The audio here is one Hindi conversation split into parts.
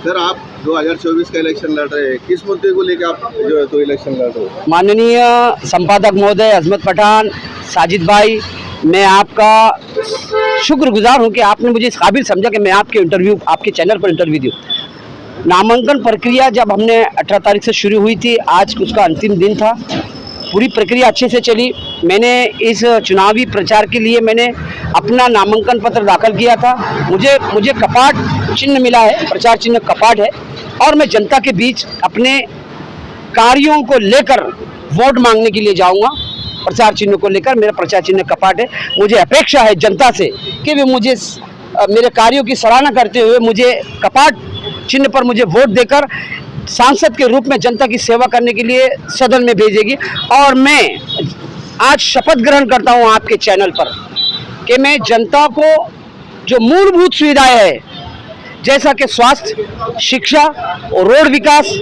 सर आप 2024 का इलेक्शन लड़ रहे हैं, किस मुद्दे को लेकर आप जो है तो इलेक्शन लड़ रहे हो? माननीय संपादक महोदय अजमत पठान, साजिद भाई, मैं आपका शुक्रगुजार हूं कि आपने मुझे इस काबिल समझा कि मैं आपके चैनल पर इंटरव्यू दूं। नामांकन प्रक्रिया जब हमने 18 तारीख से शुरू हुई थी, आज उसका अंतिम दिन था। पूरी प्रक्रिया अच्छे से चली। मैंने इस चुनावी प्रचार के लिए मैंने अपना नामांकन पत्र दाखिल किया था। मुझे कपाट चिन्ह मिला है, प्रचार चिन्ह कपाट है, और मैं जनता के बीच अपने कार्यों को लेकर वोट मांगने के लिए जाऊंगा। प्रचार चिन्ह को लेकर मेरा प्रचार चिन्ह कपाट है। मुझे अपेक्षा है जनता से कि वे मुझे मेरे कार्यों की सराहना करते हुए मुझे कपाट चिन्ह पर मुझे वोट देकर सांसद के रूप में जनता की सेवा करने के लिए सदन में भेजेगी। और मैं आज शपथ ग्रहण करता हूं आपके चैनल पर कि मैं जनता को जो मूलभूत सुविधाएं है, जैसा कि स्वास्थ्य, शिक्षा और रोड विकास,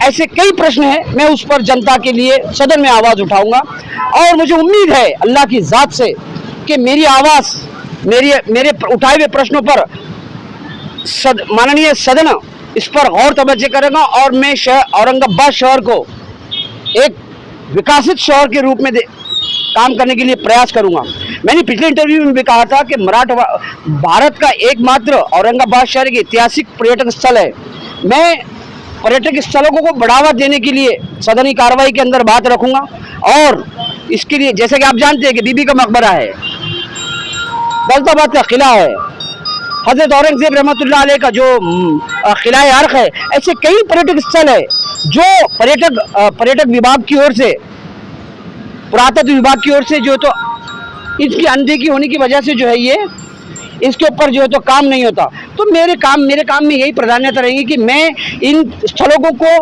ऐसे कई प्रश्न हैं, मैं उस पर जनता के लिए सदन में आवाज़ उठाऊंगा। और मुझे उम्मीद है अल्लाह की ज़ात से कि मेरी आवाज़ मेरे उठाए हुए प्रश्नों पर माननीय सदन इस पर गौर तवज्जो करेगा और मैं औरंगाबाद शहर को एक विकसित शहर के रूप में काम करने के लिए प्रयास करूंगा। मैंने पिछले इंटरव्यू में भी कहा था कि भारत का एकमात्र औरंगाबाद शहर एक ऐतिहासिक पर्यटक स्थल है। मैं पर्यटक स्थलों को बढ़ावा देने के लिए सदनी कार्रवाई के अंदर बात रखूंगा। और इसके लिए जैसे कि आप जानते हैं कि बीबी का मकबरा है, दौलताबाद का किला है, हजरत औरंगजेब रहमतुल्लाह अलैह का जो किला अर्क है, ऐसे कई पर्यटक स्थल है जो पर्यटक विभाग की ओर से, पुरातत्व विभाग की ओर से जो तो इसकी अनदेखी होने की वजह से जो है ये इसके ऊपर जो है तो काम नहीं होता। तो मेरे काम में यही प्राधान्यता रहेगी कि मैं इन स्थलों को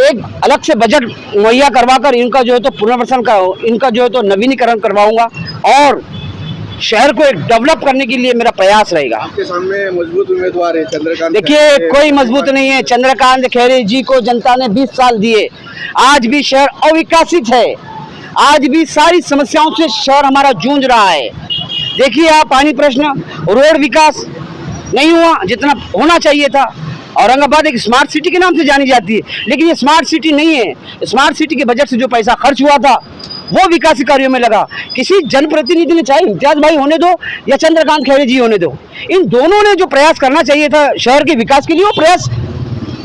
एक अलग से बजट मुहैया करवाकर इनका जो है तो पुनर्वसन का इनका जो है तो नवीनीकरण करवाऊंगा और शहर को एक डेवलप करने के लिए मेरा प्रयास रहेगा। आपके सामने मजबूत उम्मीदवार है चंद्रकांत। देखिए, कोई मजबूत नहीं है। चंद्रकांत खैरे जी को जनता ने 20 साल दिए। आज भी शहर अविकसित है, आज भी सारी समस्याओं से शहर हमारा जूझ रहा है। देखिए आप, पानी प्रश्न, रोड विकास नहीं हुआ जितना होना चाहिए था। औरंगाबाद एक स्मार्ट सिटी के नाम से जानी जाती है, लेकिन ये स्मार्ट सिटी नहीं है। स्मार्ट सिटी के बजट से जो पैसा खर्च हुआ था वो विकास कार्यों में लगा। किसी जनप्रतिनिधि ने, चाहे इम्तियाज भाई होने दो या चंद्रकांत खैरे जी होने दो, इन दोनों ने जो प्रयास करना चाहिए था शहर के विकास के लिए, वो प्रयास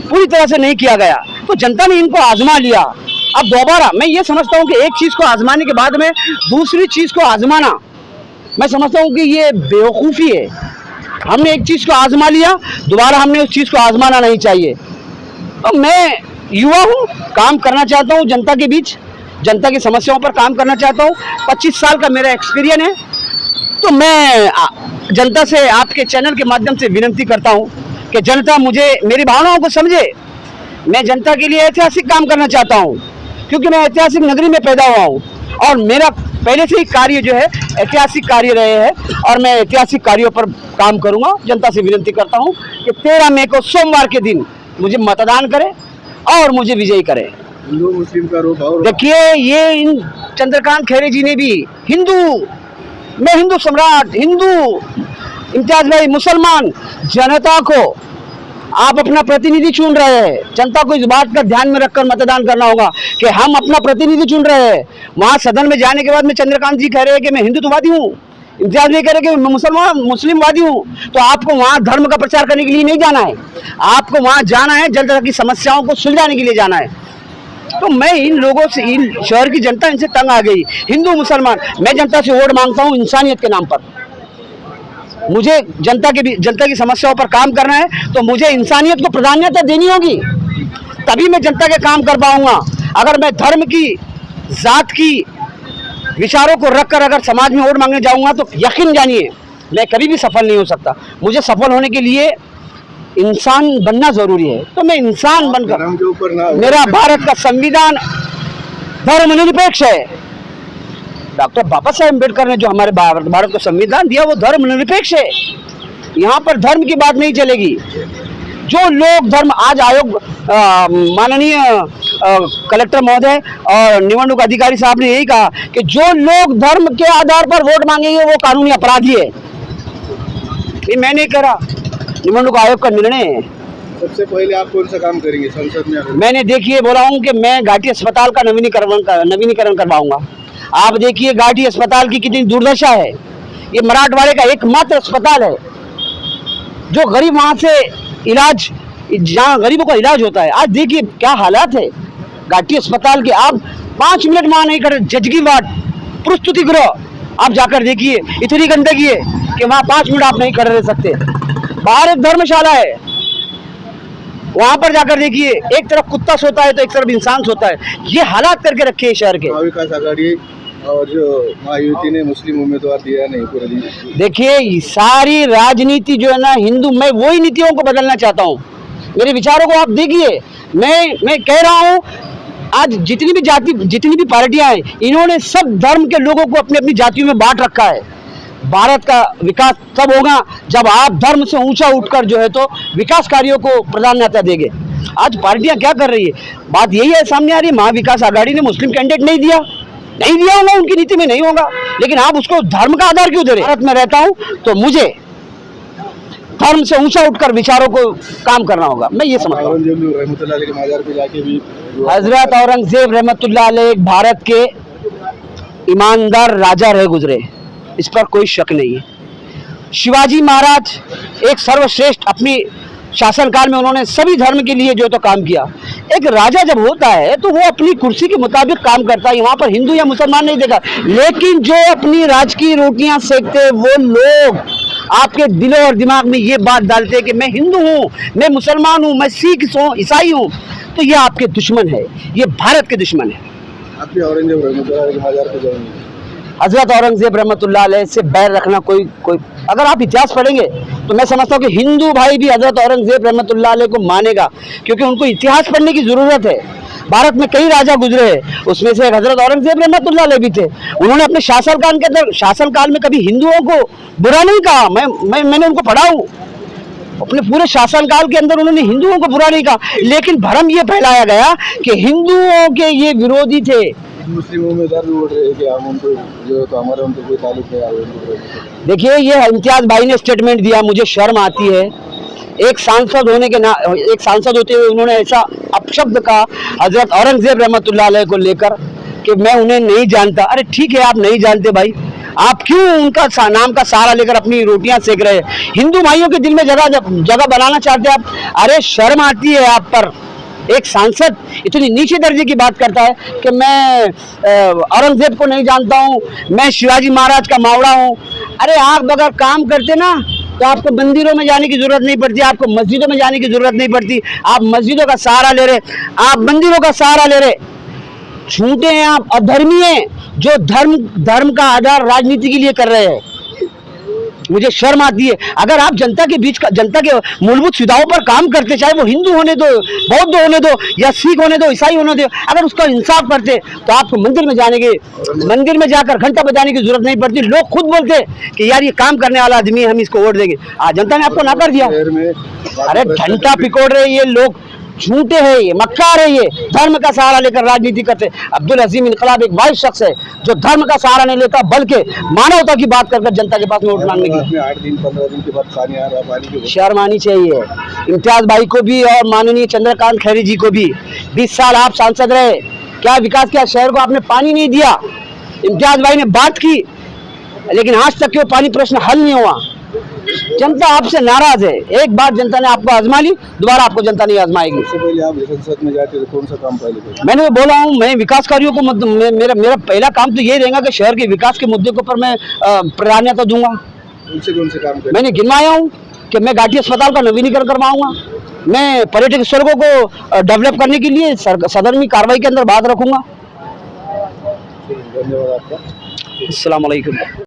पूरी तरह से नहीं किया गया। तो जनता ने इनको आजमा लिया। अब दोबारा मैं ये समझता हूँ कि एक चीज को आजमाने के बाद में दूसरी चीज को आजमाना, मैं समझता हूँ कि ये बेवकूफ़ी है। हमने एक चीज को आजमा लिया, दोबारा हमने उस चीज को आजमाना नहीं चाहिए। तो मैं युवा हूँ, काम करना चाहता हूँ जनता के बीच, जनता की समस्याओं पर काम करना चाहता हूँ। 25 साल का मेरा एक्सपीरियंस है। तो मैं जनता से आपके चैनल के माध्यम से विनती करता हूँ कि जनता मेरी भावनाओं को समझे। मैं जनता के लिए ऐतिहासिक काम करना चाहता हूँ, क्योंकि मैं ऐतिहासिक नगरी में पैदा हुआ हूँ और मेरा पहले से ही कार्य जो है ऐतिहासिक कार्य रहे हैं और मैं ऐतिहासिक कार्यों पर काम करूँगा। जनता से विनती करता हूँ कि 13 मई को सोमवार के दिन मुझे मतदान करें और मुझे विजयी करें। हिंदू मुस्लिम का रूप और देखिए, ये इन चंद्रकांत खैरे जी ने भी मैं हिंदू सम्राट, हिंदू इम्तियाज भाई मुसलमान, जनता को आप अपना प्रतिनिधि चुन रहे हैं। जनता को इस बात का ध्यान में रखकर मतदान करना होगा कि हम अपना प्रतिनिधि चुन रहे हैं। वहाँ सदन में जाने के बाद में चंद्रकांत जी कह रहे हैं कि मैं हिंदुत्ववादी हूँ, इम्तियाज भाई कह रहे हैं कि मैं मुस्लिमवादी हूँ। तो आपको वहाँ धर्म का प्रचार करने के लिए नहीं जाना है, आपको वहाँ जाना है जनता की समस्याओं को सुलझाने के लिए जाना है। तो मैं इन लोगों से, इन शहर की जनता इनसे तंग आ गई। हिंदू मुसलमान, मैं जनता से वोट मांगता हूँ इंसानियत के नाम पर। मुझे जनता की समस्याओं पर काम करना है, तो मुझे इंसानियत को प्राधान्यता देनी होगी, तभी मैं जनता के काम कर पाऊंगा। अगर मैं धर्म की, जात की विचारों को रखकर अगर समाज में वोट मांगने जाऊंगा तो यकीन जानिए मैं कभी भी सफल नहीं हो सकता। मुझे सफल होने के लिए इंसान बनना जरूरी है। तो मैं इंसान बनकर, मेरा भारत का संविधान धर्मनिरपेक्ष है। डॉक्टर बाबा साहेब अम्बेडकर ने जो हमारे भारत को संविधान दिया वो धर्मनिरपेक्ष है। यहाँ पर धर्म की बात नहीं चलेगी। जो लोग धर्म, आज आयोग माननीय कलेक्टर महोदय और निवडणूक अधिकारी साहब ने यही कहा कि जो लोग धर्म के आधार पर वोट मांगेंगे वो कानूनी अपराधी है। ये मैं नहीं कह रहा, निवडणूक आयोग का निर्णय है। सबसे पहले आप कौन सा काम करेंगे संसद में आकर? मैंने देखिए बोला हूँ कि मैं घाटी अस्पताल का नवीनीकरण करवाऊंगा। आप देखिए घाटी अस्पताल की कितनी दुर्दशा है। ये मराठवाड़े का एकमात्र अस्पताल है जो गरीब वहां से इलाज, जहाँ गरीबों का इलाज होता है। आज देखिए क्या हालात है घाटी अस्पताल के। आप 5 मिनट वहां नहीं कर, जजगी वार्ड, प्रस्तुति गृह, आप जाकर देखिए इतनी गंदगी है कि वहां 5 मिनट आप नहीं कर रह सकते। बाहर एक धर्मशाला है, वहां पर जाकर देखिए एक तरफ कुत्ता सोता है तो एक तरफ इंसान सोता है। ये हालात करके रखे हैं शहर के। महाविकास आघाड़ी और जो महायुति ने मुस्लिम उम्मीदवार दिया नहीं पूरे दिन। देखिए सारी राजनीति जो है ना हिंदू, मैं वही नीतियों को बदलना चाहता हूँ। मेरे विचारों को आप देखिए। मैं कह रहा हूँ आज जितनी भी पार्टियां हैं, इन्होंने सब धर्म के लोगों को अपनी अपनी जातियों में बांट रखा है। भारत का विकास तब होगा जब आप धर्म से ऊंचा उठकर जो है तो विकास कार्यों को प्राधान्यता देंगे। आज पार्टियां क्या कर रही है, बात यही है सामने आ रही है। महाविकास आघाड़ी ने मुस्लिम कैंडिडेट नहीं दिया होगा, उनकी नीति में नहीं होगा, लेकिन आप उसको धर्म का आधार क्यों दे रहे? भारत में रहता हूं तो मुझे धर्म से ऊंचा उठकर विचारों को काम करना होगा। मैं ये समझता हूँ। हजरत औरंगजेब रहमतुल्लाह अलैह भारत के ईमानदार राजा रहे गुजरे, इस पर कोई शक नहीं है। शिवाजी महाराज एक सर्वश्रेष्ठ, अपनी शासनकाल में उन्होंने सभी धर्म के लिए जो तो काम किया। एक राजा जब होता है तो वो अपनी कुर्सी के मुताबिक काम करता है। वहां पर हिंदू या मुसलमान नहीं देखा, लेकिन जो अपनी राजकीय रोटियां सेकते वो लोग आपके दिलों और दिमाग में ये बात डालते हैं कि मैं हिंदू हूँ, मैं मुसलमान हूँ, मैं सिख हूँ, ईसाई हूँ, तो ये आपके दुश्मन है, ये भारत के दुश्मन है। हजरत औरंगजेब रहमतुल्लाह अलैह से बैर रखना कोई अगर आप इतिहास पढ़ेंगे तो मैं समझता हूँ कि हिंदू भाई भी हजरत औरंगजेब रहमतुल्लाह अलैह को मानेगा, क्योंकि उनको इतिहास पढ़ने की जरूरत है। भारत में कई राजा गुजरे हैं, उसमें से हजरत औरंगजेब रहमतुल्लाह अलैह भी थे। उन्होंने अपने शासनकाल में कभी हिंदुओं को बुरा नहीं कहा। मैंने उनको पढ़ा हूँ, अपने पूरे शासनकाल के अंदर उन्होंने हिंदुओं को बुरा नहीं कहा, लेकिन भ्रम ये फैलाया गया कि हिंदुओं के ये विरोधी थे। मुस्लिम उम्मीदवार भी बोल रहे हैं कि हम उनको जो तो हमारा उनको कोई ताल्लुक नहीं। देखिए ये इम्तियाज भाई ने स्टेटमेंट दिया, मुझे शर्म आती है। एक सांसद होते हुए उन्होंने ऐसा अपशब्द कहा हजरत औरंगजेब रहमतुल्लाह अलैह को लेकर कि मैं उन्हें नहीं जानता। अरे ठीक है, आप नहीं जानते भाई, आप क्यों उनका नाम का सहारा लेकर अपनी रोटियां सेक रहे हैं? हिंदू भाइयों के दिल में जगह बनाना चाहते हैं आप। अरे शर्म आती है आप पर। एक सांसद इतनी नीचे दर्जे की बात करता है कि मैं औरंगजेब को नहीं जानता हूँ, मैं शिवाजी महाराज का मावड़ा हूँ। अरे आप अगर काम करते ना तो आपको मंदिरों में जाने की जरूरत नहीं पड़ती, आपको मस्जिदों में जाने की जरूरत नहीं पड़ती। आप मस्जिदों का सहारा ले रहे, आप मंदिरों का सहारा ले रहे। झूठे हैं आप, अधर्मी हैं जो धर्म का आधार राजनीति के लिए कर रहे हैं। मुझे शर्म आती है। अगर आप जनता के मूलभूत सुविधाओं पर काम करते, चाहे वो हिंदू होने दो, बौद्ध होने दो, या सिख होने दो, ईसाई होने दो, अगर उसका इंसाफ करते तो आपको मंदिर में जाकर घंटा बजाने की जरूरत नहीं पड़ती। लोग खुद बोलते कि यार ये काम करने वाला आदमी है, हम इसको वोट देंगे। आज जनता ने आपको नकार दिया। अरे घंटा पिकोड़ रहे ये लोग, झूठे हैं ये, मक्कार है ये, धर्म का सहारा लेकर राजनीति करते। अब्दुल अजीम इनकलाब एक वाइस शख्स है जो धर्म का सहारा नहीं लेता बल्कि मानवता की बात कर जनता के पास वोट मांगने की। 8 दिन 15 दिन के बाद पानी आ रहा है, शर्म आनी चाहिए इम्तियाज भाई को भी और माननीय चंद्रकांत खैरी जी को भी। 20 साल आप सांसद रहे, क्या विकास किया? शहर को आपने पानी नहीं दिया। इम्तियाज भाई ने बात की, लेकिन आज तक वो पानी प्रश्न हल नहीं हुआ। जनता आपसे नाराज है। एक बार जनता ने आपको आजमा ली, दोबारा आपको जनता नहीं आजमाएगी। इससे पहले आप संसद में जाते तो कौन सा काम पहले करें? मैंने बोला हूँ, मैं विकास कार्यों को मेरा पहला काम तो ये रहेगा कि शहर के विकास के मुद्दे के ऊपर मैं प्राधान्यता दूंगा। कौन से काम करें? मैंने गिनवाया हूँ कि मैं घाटी अस्पताल का नवीनीकरण करवाऊंगा, मैं पर्यटक स्थलों को डेवलप करने के लिए सदर्मी कार्रवाई के अंदर बात रखूंगा। धन्यवाद आपका। अस्सलाम वालेकुम।